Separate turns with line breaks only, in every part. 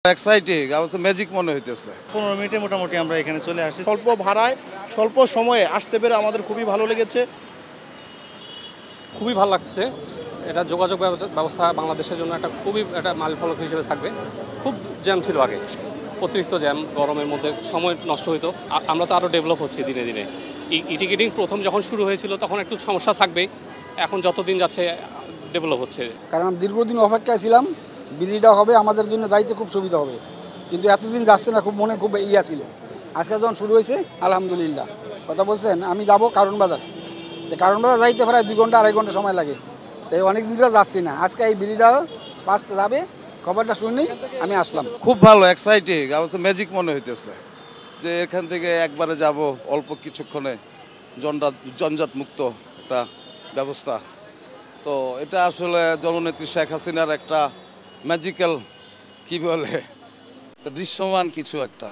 Exciting অবশ্য magic মনে হইতেছে।
15 মিনিটে মোটামুটি আমরা এখানে চলে আসছি। স্বল্প ভাড়ায় স্বল্প সময়ে আসতে পেরে আমাদের খুবই ভালো লেগেছে।
খুবই ভালো লাগছে। এটা যোগাযোগ ব্যবস্থা বাংলাদেশের জন্য খুবই একটা মাইলফলক হিসেবে থাকবে। খুব জ্যাম ছিল আগে, অতিরিক্ত জ্যাম, গরমের মধ্যে সময় নষ্ট হইতো। আমরা তো আরও ডেভেলপ হচ্ছি দিনে দিনে। টিকিটিং প্রথম যখন শুরু হয়েছিল তখন একটু সমস্যা থাকবেই, এখন যতদিন যাচ্ছে ডেভেলপ হচ্ছে।
কারণ দীর্ঘদিন অপেক্ষায় ছিলাম, বিলিটা হবে আমাদের জন্য যাইতে খুব সুবিধা হবে, কিন্তু এতদিন যাচ্ছে না, খুব মনে খুব ইয়া ছিল। আজকে যখন শুরু হয়েছে আলহামদুলিল্লাহ। কথা বলছেন, আমি যাব কারণ বাজার, কারণ বাজার যাইতে প্রায় 2 ঘন্টা 2.5 ঘন্টা সময় লাগে, তাই অনেক দিন ধরে যাচ্ছি না। আজকে এই বিলিটা ফার্স্ট যাবে, খবরটা শুনি আমি আসলাম।
খুব ভালো, এক্সাইটিং অবশ্য ম্যাজিক মনে হইতেছে যে এখান থেকে একবারে যাব অল্প কিছুক্ষণে, জঞ্জাট মুক্ত একটা ব্যবস্থা। তো এটা আসলে জননেত্রী শেখ হাসিনার একটা ম্যাজিক্যাল, কি বলে, দৃশ্যমান কিছু একটা।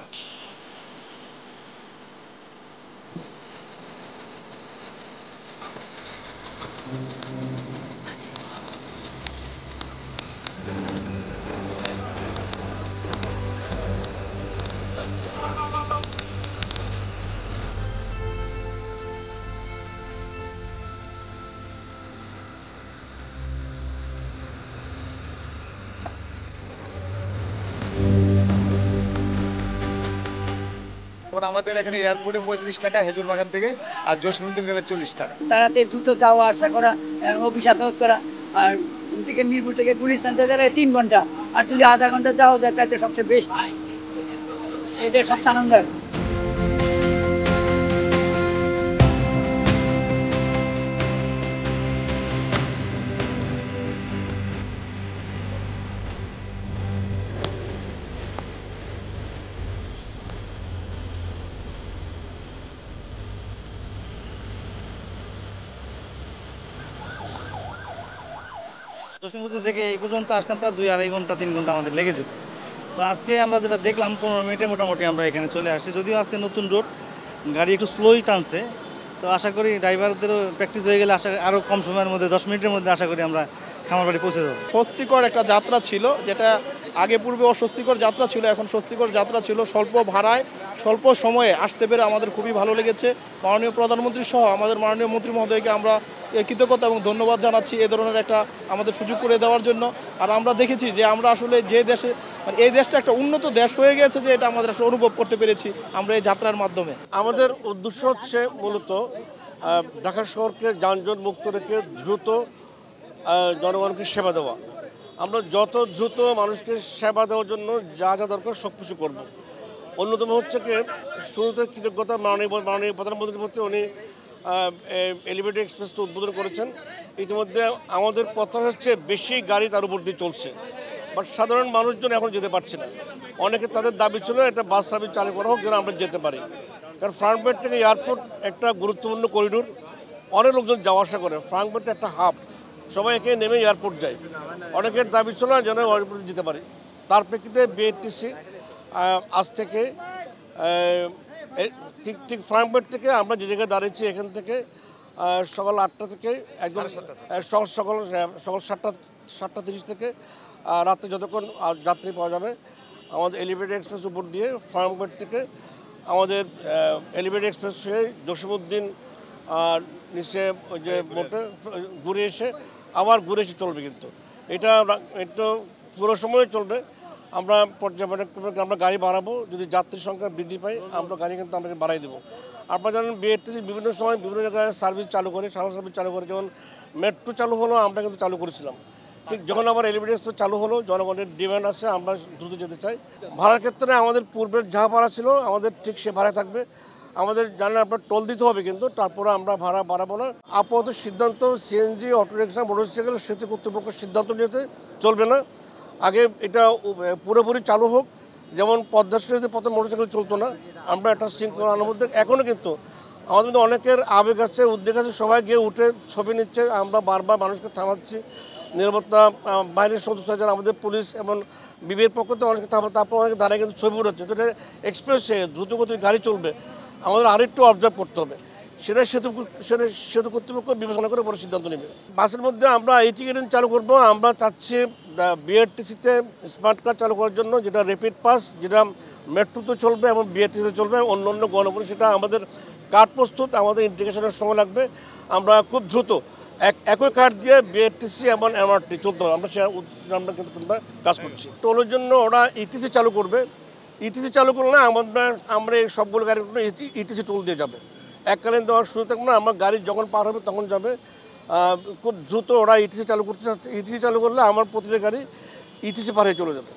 আমাদের এখানে এয়ারপোর্টে 35 টাকা, হেজুরবাগান থেকে, আর জসীমউদ্দিন গেলে 40 টাকা।
তাড়াতাড়ি দ্রুত যাওয়া আসা করা, অফিস আদালত করা, আর থেকে মিরপুর থেকে গুলিস্তান যেতে 3 ঘন্টা, আর যদি আধা ঘন্টা যাও যায় তাতে সবচেয়ে বেস্ট, এটা সবচেয়ে আনন্দের।
জসীমউদ্দিন থেকে এই পর্যন্ত আসতাম প্রায় 2-2.5 ঘন্টা 3 ঘন্টা আমাদের লেগে যেত। তো আজকে আমরা যেটা দেখলাম 15 মিনিটে মোটামুটি আমরা এখানে চলে আসছি। যদিও আজকে নতুন রোড, গাড়ি একটু স্লোই টানছে, তো আশা করি ড্রাইভারদেরও প্র্যাকটিস হয়ে গেলে আরও কম সময়ের মধ্যে 10 মিনিটের মধ্যে আশা করি আমরা খামারবাড়ি পৌঁছে যাবো। স্বস্তিকর একটা যাত্রা ছিল, যেটা আগে পূর্বে অস্বস্তিকর যাত্রা ছিল, এখন স্বস্তিকর যাত্রা ছিল। স্বল্প ভাড়ায় স্বল্প সময়ে আসতে পেরে আমাদের খুবই ভালো লেগেছে। মাননীয় প্রধানমন্ত্রী সহ আমাদের মাননীয় মন্ত্রী মহোদয়কে আমরা কৃতজ্ঞতা এবং ধন্যবাদ জানাচ্ছি এ ধরনের একটা আমাদের সুযোগ করে দেওয়ার জন্য। আর আমরা দেখেছি যে আমরা আসলে যে দেশে, এই দেশটা একটা উন্নত দেশ হয়ে গেছে, যে এটা আমাদের আসলে অনুভব করতে পেরেছি আমরা এই যাত্রার মাধ্যমে।
আমাদের উদ্দেশ্য হচ্ছে মূলত ঢাকা শহরকে যানজট মুক্ত রেখে দ্রুত জনগণকে সেবা দেওয়া। আমরা যত দ্রুত মানুষকে সেবা দেওয়ার জন্য যা যা দরকার সব কিছু করবো। অন্যতম হচ্ছে কি, শুরুতে কৃতজ্ঞতা মাননীয় প্রধানমন্ত্রীর প্রতি। উনি এলিভেটেড এক্সপ্রেসটা উদ্বোধন করেছেন। ইতিমধ্যে আমাদের প্রত্যাশার চেয়ে বেশি গাড়ি তার উপর দিয়ে চলছে, বাট সাধারণ মানুষজন এখন যেতে পারছে না। অনেকে তাদের দাবি ছিল একটা বাস সার্ভিস চালু করা হোক যেন আমরা যেতে পারি, কারণ ফ্রাঙ্কফার্ট থেকে এয়ারপোর্ট একটা গুরুত্বপূর্ণ করিডোর, অনেক লোকজন যাওয়া আসা করে। ফ্রাঙ্কফার্ট একটা হাব, সবাই এখানে নেমে এয়ারপোর্ট যায়। অনেকের দাবি ছিল যেন এয়ারপোর্টে যেতে পারি। তার প্রেক্ষিতে বিএটিসি আজ থেকে ঠিক ফ্রাঙ্কফার্ট থেকে আমরা যে জায়গায় দাঁড়িয়েছি এখান থেকে সকাল 8টা থেকে একদম সকাল 7টা 30 থেকে রাতে যতক্ষণ যাত্রী পাওয়া যাবে, আমাদের এলিভেটেড এক্সপ্রেস উপর দিয়ে ফ্রাঙ্কফার্ট থেকে আমাদের এলিভেটেড এক্সপ্রেস হয়ে জসীমউদ্দিন নিচে ওই যে মোটে ঘুরে এসে আবার ঘুরে এসে চলবে। কিন্তু এটা একটু পুরো সময় চলবে। আমরা পর্যায়ক্রমে আমরা গাড়ি বাড়াবো, যদি যাত্রীর সংখ্যা বৃদ্ধি পায় আমরা গাড়ি কিন্তু আমরা বাড়াই দেবো। আপনারা জানেন বিএটিসি বিভিন্ন সময় বিভিন্ন জায়গায় সার্ভিস চালু করে, শাটল সার্ভিস চালু করে। যেমন মেট্রো চালু হলো, আমরা কিন্তু চালু করেছিলাম। ঠিক যখন আবার এলিভেটেড এক্সপ্রেস চালু হলো, জনগণের ডিমান্ড আছে, আমরা দ্রুত যেতে চাই। ভাড়ার ক্ষেত্রে আমাদের পূর্বের যা ভাড়া ছিল আমাদের ঠিক সে ভাড়ায় থাকবে। আমাদের জানেন আপনার টোল দিতে হবে, কিন্তু তারপরে আমরা ভাড়া বাড়াবো না। আপাতত সিদ্ধান্ত সিএনজি, অটোরিকশা, মোটরসাইকেল সেতু কর্তৃপক্ষ সিদ্ধান্ত নিতে চলবে না। আগে এটা পুরোপুরি চালু হোক। যেমন পদ্মা সেতুতে প্রথম মোটরসাইকেল চলতো না, আমরা একটা শৃঙ্খলার মধ্যে। এখনও কিন্তু আমাদের মধ্যে অনেকের আবেগ আছে, উদ্বেগ আছে, সবাই গিয়ে উঠে ছবি নিচ্ছে। আমরা বারবার মানুষকে থামাচ্ছি, নিরাপত্তা বাহিনীর সদস্য যারা আমাদের পুলিশ এবং বিবির পক্ষ থেকে অনেকে তারপর অনেকে দাঁড়ায় কিন্তু ছবি উঠাচ্ছে। তো এটা এক্সপ্রেসে দ্রুতগতি গাড়ি চলবে, আমাদের আরেকটু অবজার্ভ করতে হবে। সেটা সেতু কর্তৃপক্ষ বিবেচনা করে পরে সিদ্ধান্ত নেবে। বাসের মধ্যে আমরা এই টিকিটিং চালু করবো। আমরা চাচ্ছি বিআরটিসিতে স্মার্ট কার্ড চালু করার জন্য, যেটা র্যাপিড পাস, যেটা মেট্রোতে চলবে এবং বিআরটিসিতে চলবে, অন্য অন্য গণপরিবহন, সেটা আমাদের কার্ড প্রস্তুত, আমাদের ইন্টিগ্রেশনের সময় লাগবে। আমরা খুব দ্রুত একই কার্ড দিয়ে বিআরটিসি এবং এমআরটি চলতে হবে, আমরা কিন্তু কাজ করছি। টোলের জন্য ওরা ইটিসি চালু করবে। ইটিসি চালু করলে আমরা এই সবগুলো গাড়ির ইটিসি টোল দিয়ে যাবে, এককালীন দেওয়ার সুযোগ থাকবে না। আমার গাড়ি যখন পার হবে তখন যাবে। খুব দ্রুত ওরা ইটিসি চালু করতে চাচ্ছে। ইটিসি চালু করলে আমার প্রতিটা গাড়ি ইটিসি পার হয়ে চলে যাবে।